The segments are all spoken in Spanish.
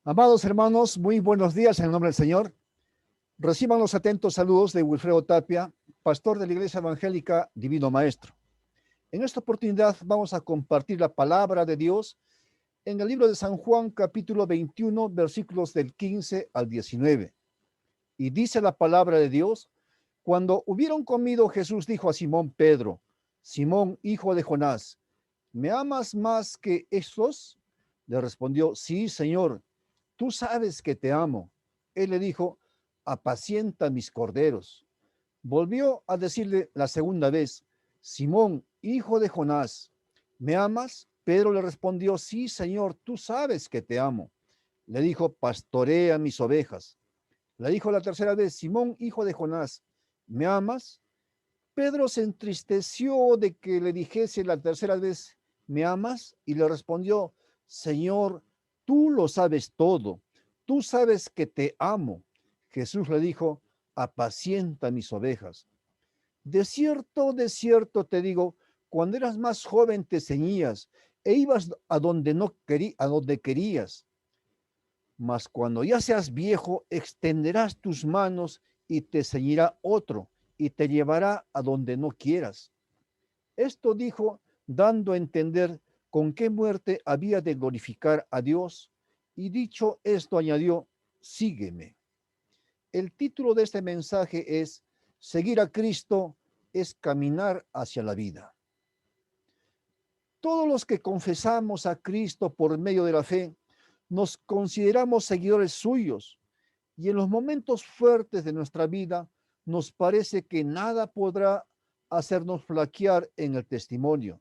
Amados hermanos, muy buenos días en el nombre del Señor. Reciban los atentos saludos de Wilfredo Tapia, pastor de la Iglesia Evangélica Divino Maestro. En esta oportunidad vamos a compartir la palabra de Dios en el libro de San Juan, capítulo 21, versículos del 15 al 19. Y dice la palabra de Dios: cuando hubieron comido, Jesús dijo a Simón Pedro: Simón, hijo de Jonás, ¿me amas más que estos? Le respondió: sí, Señor, tú sabes que te amo. Él le dijo: apacienta mis corderos. Volvió a decirle la segunda vez: Simón, hijo de Jonás, ¿me amas? Pedro le respondió: sí, Señor, tú sabes que te amo. Le dijo: pastorea mis ovejas. Le dijo la tercera vez: Simón, hijo de Jonás, ¿me amas? Pedro se entristeció de que le dijese la tercera vez: ¿me amas? Y le respondió: Señor, tú lo sabes todo, tú sabes que te amo. Jesús le dijo: apacienta mis ovejas. De cierto te digo, cuando eras más joven te ceñías e ibas a donde no a donde querías, mas cuando ya seas viejo extenderás tus manos y te ceñirá otro y te llevará a donde no quieras. Esto dijo, dando a entender con qué muerte había de glorificar a Dios, y dicho esto añadió: sígueme. El título de este mensaje es: seguir a Cristo es caminar hacia la vida. Todos los que confesamos a Cristo por medio de la fe, nos consideramos seguidores suyos, y en los momentos fuertes de nuestra vida nos parece que nada podrá hacernos flaquear en el testimonio.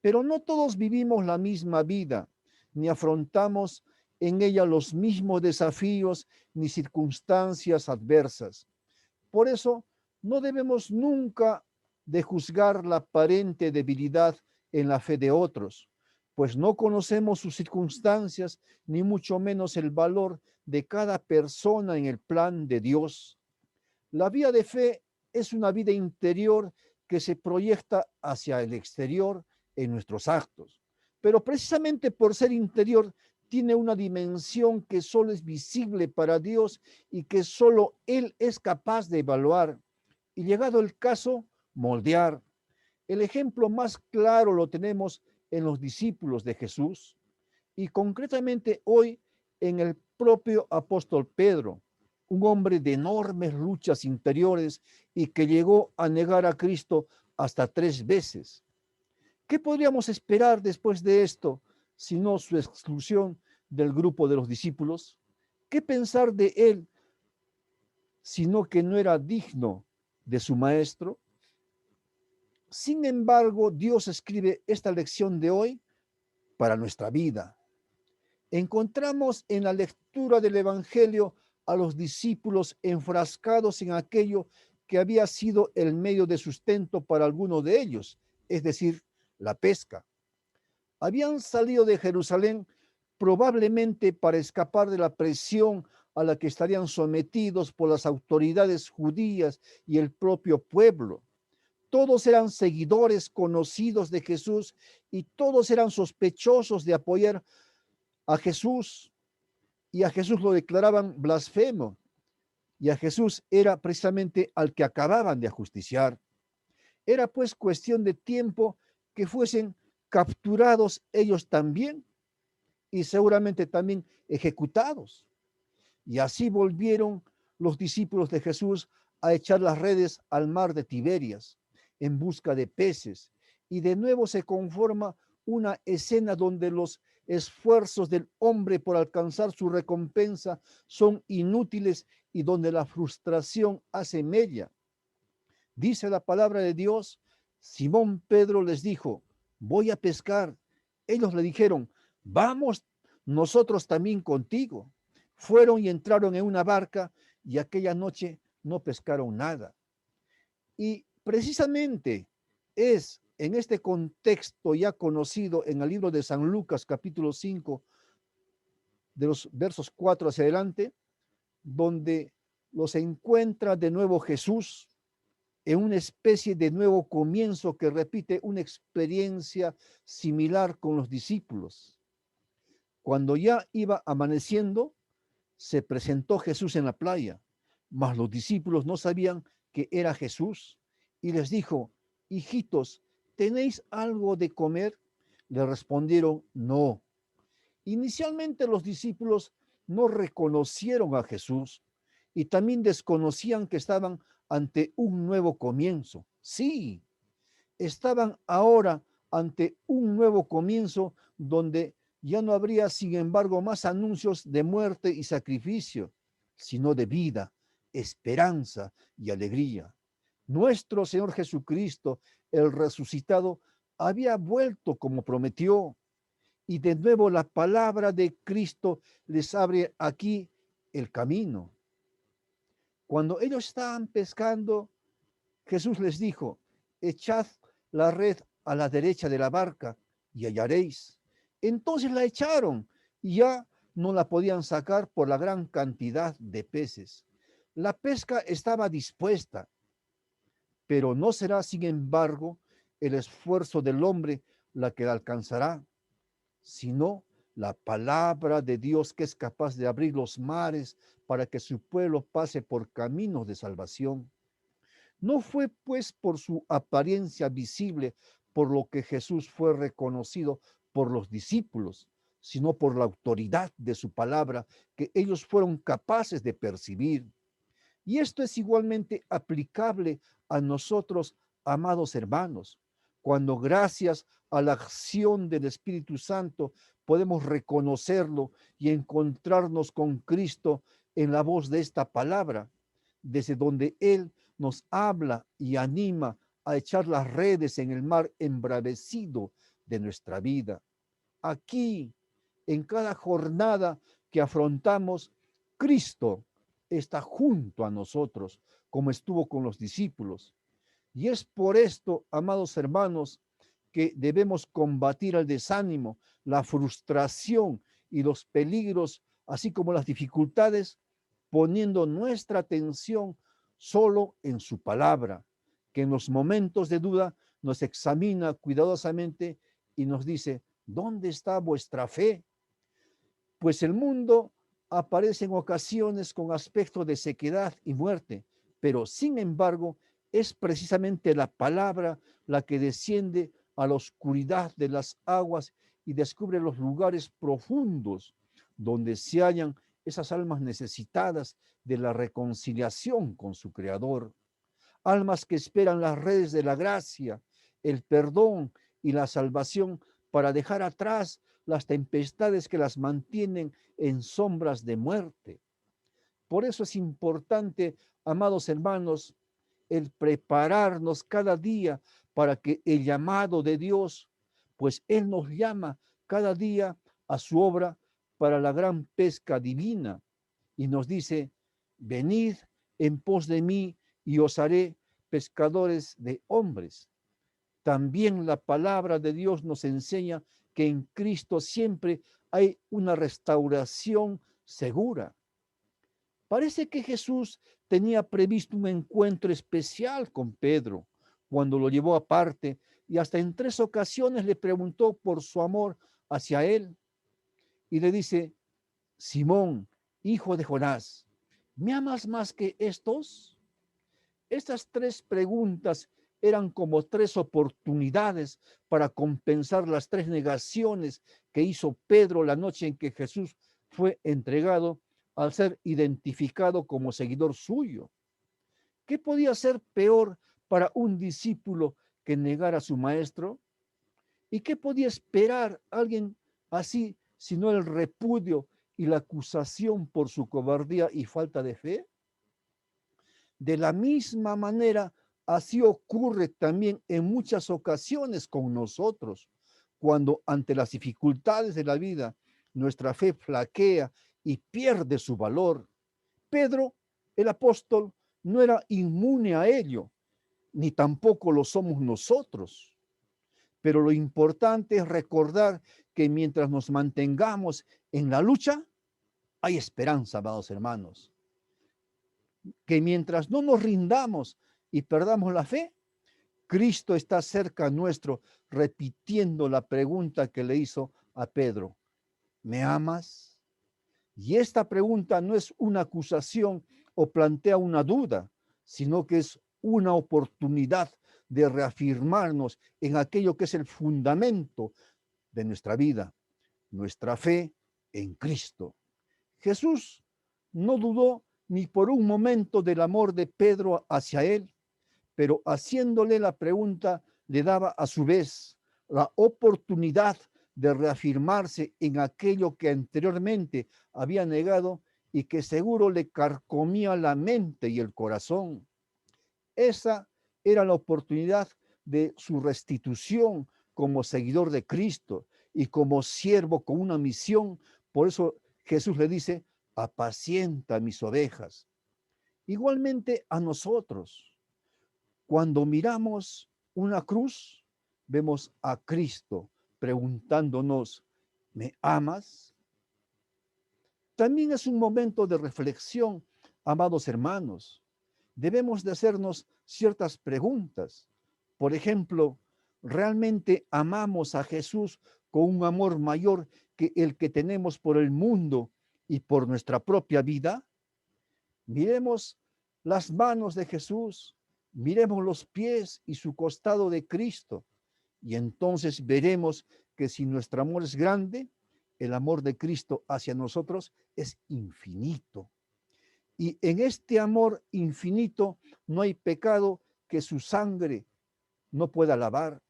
Pero no todos vivimos la misma vida, ni afrontamos en ella los mismos desafíos ni circunstancias adversas. Por eso, no debemos nunca de juzgar la aparente debilidad en la fe de otros, pues no conocemos sus circunstancias, ni mucho menos el valor de cada persona en el plan de Dios. La vida de fe es una vida interior que se proyecta hacia el exterior en nuestros actos, pero precisamente por ser interior tiene una dimensión que solo es visible para Dios y que solo Él es capaz de evaluar y, llegado el caso, moldear. El ejemplo más claro lo tenemos en los discípulos de Jesús y concretamente hoy en el propio apóstol Pedro, un hombre de enormes luchas interiores y que llegó a negar a Cristo hasta 3 veces. ¿Qué podríamos esperar después de esto, sino su exclusión del grupo de los discípulos? ¿Qué pensar de él, sino que no era digno de su maestro? Sin embargo, Dios escribe esta lección de hoy para nuestra vida. Encontramos en la lectura del Evangelio a los discípulos enfrascados en aquello que había sido el medio de sustento para alguno de ellos, es decir, la pesca. Habían salido de Jerusalén probablemente para escapar de la presión a la que estarían sometidos por las autoridades judías y el propio pueblo. Todos eran seguidores conocidos de Jesús y todos eran sospechosos de apoyar a Jesús, y a Jesús lo declaraban blasfemo, y a Jesús era precisamente al que acababan de ajusticiar. Era pues cuestión de tiempo que fuesen capturados ellos también y seguramente también ejecutados. Y así volvieron los discípulos de Jesús a echar las redes al mar de Tiberias en busca de peces. Y de nuevo se conforma una escena donde los esfuerzos del hombre por alcanzar su recompensa son inútiles y donde la frustración hace mella. Dice la palabra de Dios: Simón Pedro les dijo: voy a pescar. Ellos le dijeron: vamos nosotros también contigo. Fueron y entraron en una barca y aquella noche no pescaron nada. Y precisamente es en este contexto ya conocido en el libro de San Lucas, capítulo 5, de los versos 4 hacia adelante, donde los encuentra de nuevo Jesús en una especie de nuevo comienzo que repite una experiencia similar con los discípulos. Cuando ya iba amaneciendo, se presentó Jesús en la playa, mas los discípulos no sabían que era Jesús. Y les dijo: hijitos, ¿tenéis algo de comer? Le respondieron: no. Inicialmente los discípulos no reconocieron a Jesús y también desconocían que estaban ante un nuevo comienzo. Sí, estaban ahora ante un nuevo comienzo donde ya no habría, sin embargo, más anuncios de muerte y sacrificio, sino de vida, esperanza y alegría. Nuestro Señor Jesucristo, el resucitado, había vuelto como prometió, y de nuevo la palabra de Cristo les abre aquí el camino. Cuando ellos estaban pescando, Jesús les dijo: echad la red a la derecha de la barca y hallaréis. Entonces la echaron y ya no la podían sacar por la gran cantidad de peces. La pesca estaba dispuesta, pero no será, sin embargo, el esfuerzo del hombre la que la alcanzará, sino la palabra de Dios, que es capaz de abrir los mares para que su pueblo pase por caminos de salvación. No fue pues por su apariencia visible por lo que Jesús fue reconocido por los discípulos, sino por la autoridad de su palabra que ellos fueron capaces de percibir. Y esto es igualmente aplicable a nosotros, amados hermanos, cuando gracias a la acción del Espíritu Santo podemos reconocerlo y encontrarnos con Cristo en la voz de esta palabra, desde donde Él nos habla y anima a echar las redes en el mar embravecido de nuestra vida. Aquí, en cada jornada que afrontamos, Cristo está junto a nosotros, como estuvo con los discípulos. Y es por esto, amados hermanos, que debemos combatir el desánimo, la frustración y los peligros, así como las dificultades, poniendo nuestra atención solo en su palabra, que en los momentos de duda nos examina cuidadosamente y nos dice: ¿dónde está vuestra fe? Pues el mundo aparece en ocasiones con aspecto de sequedad y muerte, pero sin embargo es precisamente la palabra la que desciende a la oscuridad de las aguas y descubre los lugares profundos donde se hallan esas almas necesitadas de la reconciliación con su Creador, almas que esperan las redes de la gracia, el perdón y la salvación para dejar atrás las tempestades que las mantienen en sombras de muerte. Por eso es importante, amados hermanos, el prepararnos cada día para que el llamado de Dios, pues Él nos llama cada día a su obra para la gran pesca divina y nos dice: venid en pos de mí y os haré pescadores de hombres. También la palabra de Dios nos enseña que en Cristo siempre hay una restauración segura. Parece que Jesús tenía previsto un encuentro especial con Pedro cuando lo llevó aparte y hasta en 3 ocasiones le preguntó por su amor hacia él y le dice: Simón, hijo de Jonás, ¿me amas más que estos? Estas 3 preguntas eran como 3 oportunidades para compensar las 3 negaciones que hizo Pedro la noche en que Jesús fue entregado al ser identificado como seguidor suyo. ¿Qué podía ser peor para un discípulo que negar a su maestro? ¿Y qué podía esperar alguien así sino el repudio y la acusación por su cobardía y falta de fe? De la misma manera, así ocurre también en muchas ocasiones con nosotros, cuando ante las dificultades de la vida nuestra fe flaquea y pierde su valor. Pedro, el apóstol, no era inmune a ello, ni tampoco lo somos nosotros. Pero lo importante es recordar que mientras nos mantengamos en la lucha, hay esperanza, amados hermanos. Que mientras no nos rindamos y perdamos la fe, Cristo está cerca nuestro, repitiendo la pregunta que le hizo a Pedro: ¿Me amas? Y esta pregunta no es una acusación o plantea una duda, sino que es una oportunidad de reafirmarnos en aquello que es el fundamento de nuestra vida, nuestra fe en Cristo. Jesús no dudó ni por un momento del amor de Pedro hacia él, pero haciéndole la pregunta le daba a su vez la oportunidad de reafirmarse en aquello que anteriormente había negado y que seguro le carcomía la mente y el corazón. Esa era la oportunidad de su restitución como seguidor de Cristo y como siervo con una misión. Por eso Jesús le dice, apacienta mis ovejas. Igualmente a nosotros, cuando miramos una cruz, vemos a Cristo preguntándonos, ¿me amas? También es un momento de reflexión, amados hermanos. Debemos de hacernos ciertas preguntas. Por ejemplo, ¿realmente amamos a Jesús con un amor mayor que el que tenemos por el mundo y por nuestra propia vida? Miremos las manos de Jesús, miremos los pies y su costado de Cristo, y entonces veremos que si nuestro amor es grande, el amor de Cristo hacia nosotros es infinito. Y en este amor infinito no hay pecado que su sangre no pueda lavar.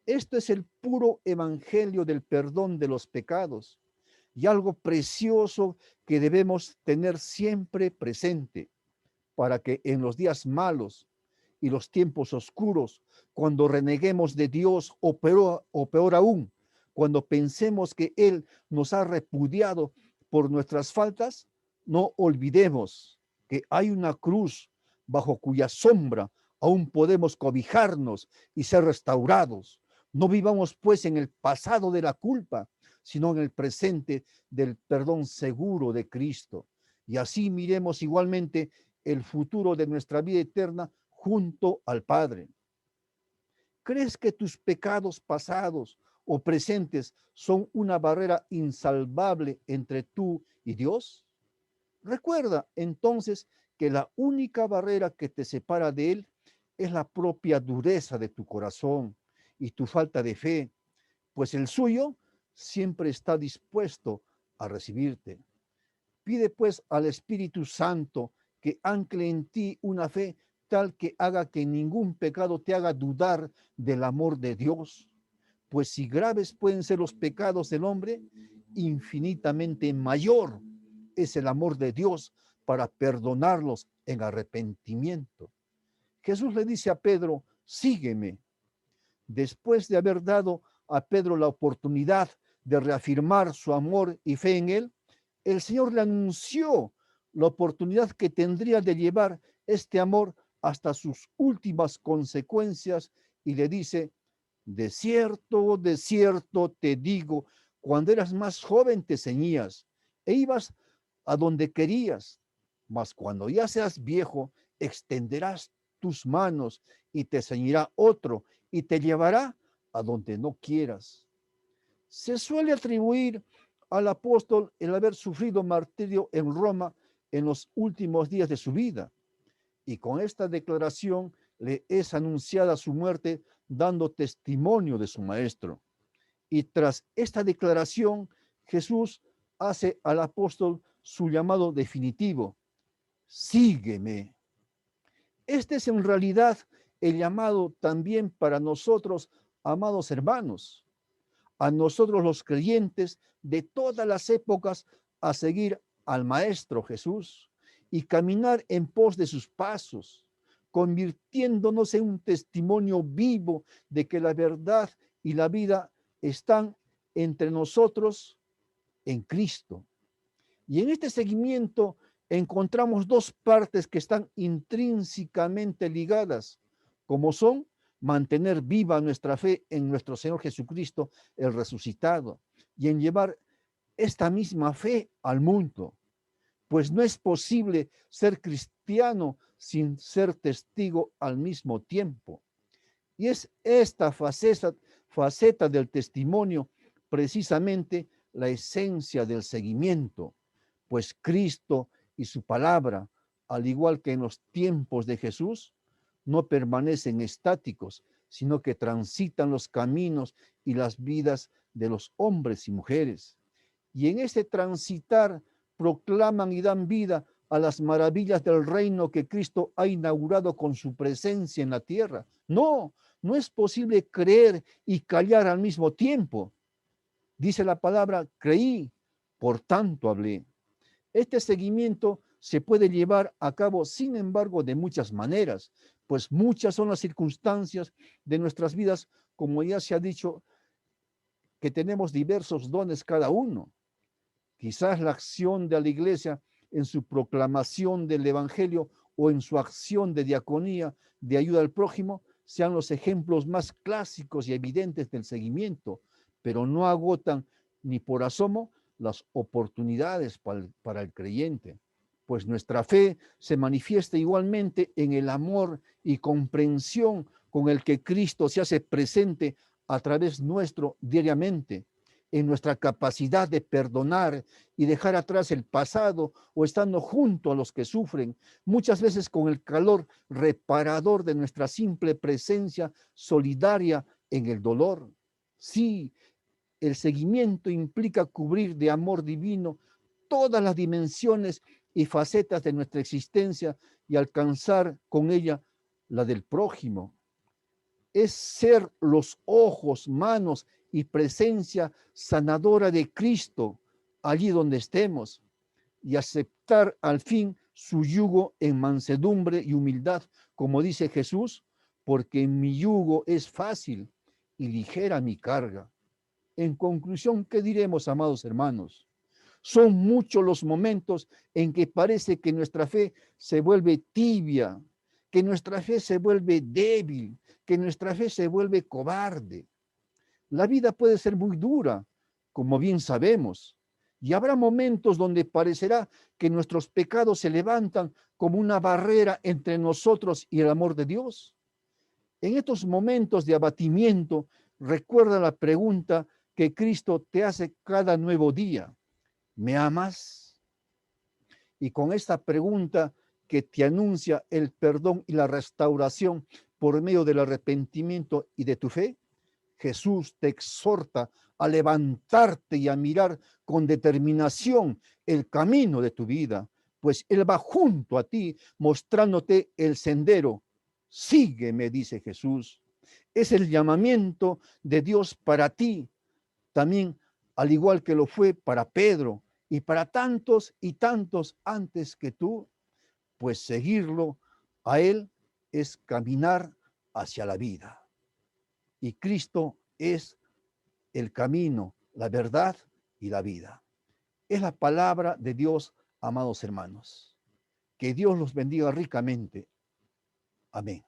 Esto es el puro evangelio del perdón de los pecados y algo precioso que debemos tener siempre presente para que en los días malos y los tiempos oscuros, cuando reneguemos de Dios o peor aún, cuando pensemos que Él nos ha repudiado por nuestras faltas, no olvidemos que hay una cruz bajo cuya sombra aún podemos cobijarnos y ser restaurados. No vivamos pues en el pasado de la culpa, sino en el presente del perdón seguro de Cristo. Y así miremos igualmente el futuro de nuestra vida eterna junto al Padre. ¿Crees que tus pecados pasados o presentes son una barrera insalvable entre tú y Dios? Recuerda entonces que la única barrera que te separa de Él es la propia dureza de tu corazón y tu falta de fe, pues el suyo siempre está dispuesto a recibirte. Pide pues al Espíritu Santo que ancle en ti una fe tal que haga que ningún pecado te haga dudar del amor de Dios. Pues si graves pueden ser los pecados del hombre, infinitamente mayor es el amor de Dios para perdonarlos en arrepentimiento. Jesús le dice a Pedro, sígueme. Después de haber dado a Pedro la oportunidad de reafirmar su amor y fe en él, el Señor le anunció la oportunidad que tendría de llevar este amor hasta sus últimas consecuencias y le dice, de cierto te digo, cuando eras más joven te ceñías e ibas a donde querías, mas cuando ya seas viejo, extenderás tus manos y te ceñirá otro y te llevará a donde no quieras. Se suele atribuir al apóstol el haber sufrido martirio en Roma en los últimos días de su vida. Y con esta declaración le es anunciada su muerte dando testimonio de su maestro. Y tras esta declaración, Jesús hace al apóstol su llamado definitivo, sígueme. Este es en realidad el llamado también para nosotros, amados hermanos, a nosotros los creyentes de todas las épocas a seguir al Maestro Jesús y caminar en pos de sus pasos, convirtiéndonos en un testimonio vivo de que la verdad y la vida están entre nosotros en Cristo. Y en este seguimiento encontramos dos partes que están intrínsecamente ligadas, como son mantener viva nuestra fe en nuestro Señor Jesucristo, el resucitado, y en llevar esta misma fe al mundo. Pues no es posible ser cristiano sin ser testigo al mismo tiempo. Y es esta faceta del testimonio precisamente la esencia del seguimiento, pues Cristo y su palabra, al igual que en los tiempos de Jesús, no permanecen estáticos, sino que transitan los caminos y las vidas de los hombres y mujeres. Y en ese transitar proclaman y dan vida a las maravillas del reino que Cristo ha inaugurado con su presencia en la tierra. No, no es posible creer y callar al mismo tiempo. Dice la palabra, creí, por tanto hablé. Este seguimiento se puede llevar a cabo, sin embargo, de muchas maneras, pues muchas son las circunstancias de nuestras vidas, como ya se ha dicho, que tenemos diversos dones cada uno. Quizás la acción de la iglesia en su proclamación del evangelio o en su acción de diaconía, de ayuda al prójimo, sean los ejemplos más clásicos y evidentes del seguimiento, pero no agotan ni por asomo las oportunidades para el creyente, pues nuestra fe se manifiesta igualmente en el amor y comprensión con el que Cristo se hace presente a través nuestro diariamente, en nuestra capacidad de perdonar y dejar atrás el pasado o estando junto a los que sufren, muchas veces con el calor reparador de nuestra simple presencia solidaria en el dolor. Sí, el seguimiento implica cubrir de amor divino todas las dimensiones y facetas de nuestra existencia y alcanzar con ella la del prójimo. Es ser los ojos, manos y presencia sanadora de Cristo allí donde estemos y aceptar al fin su yugo en mansedumbre y humildad, como dice Jesús, porque mi yugo es fácil y ligera mi carga. En conclusión, ¿qué diremos, amados hermanos? Son muchos los momentos en que parece que nuestra fe se vuelve tibia, que nuestra fe se vuelve débil, que nuestra fe se vuelve cobarde. La vida puede ser muy dura, como bien sabemos, y habrá momentos donde parecerá que nuestros pecados se levantan como una barrera entre nosotros y el amor de Dios. En estos momentos de abatimiento, recuerda la pregunta que Cristo te hace cada nuevo día. ¿Me amas? Y con esta pregunta que te anuncia el perdón y la restauración por medio del arrepentimiento y de tu fe, Jesús te exhorta a levantarte y a mirar con determinación el camino de tu vida, pues Él va junto a ti mostrándote el sendero. Sígueme, dice Jesús. Es el llamamiento de Dios para ti, también al igual que lo fue para Pedro y para tantos y tantos antes que tú, pues seguirlo a Él es caminar hacia la vida. Y Cristo es el camino, la verdad y la vida. Es la palabra de Dios, amados hermanos. Que Dios los bendiga ricamente. Amén.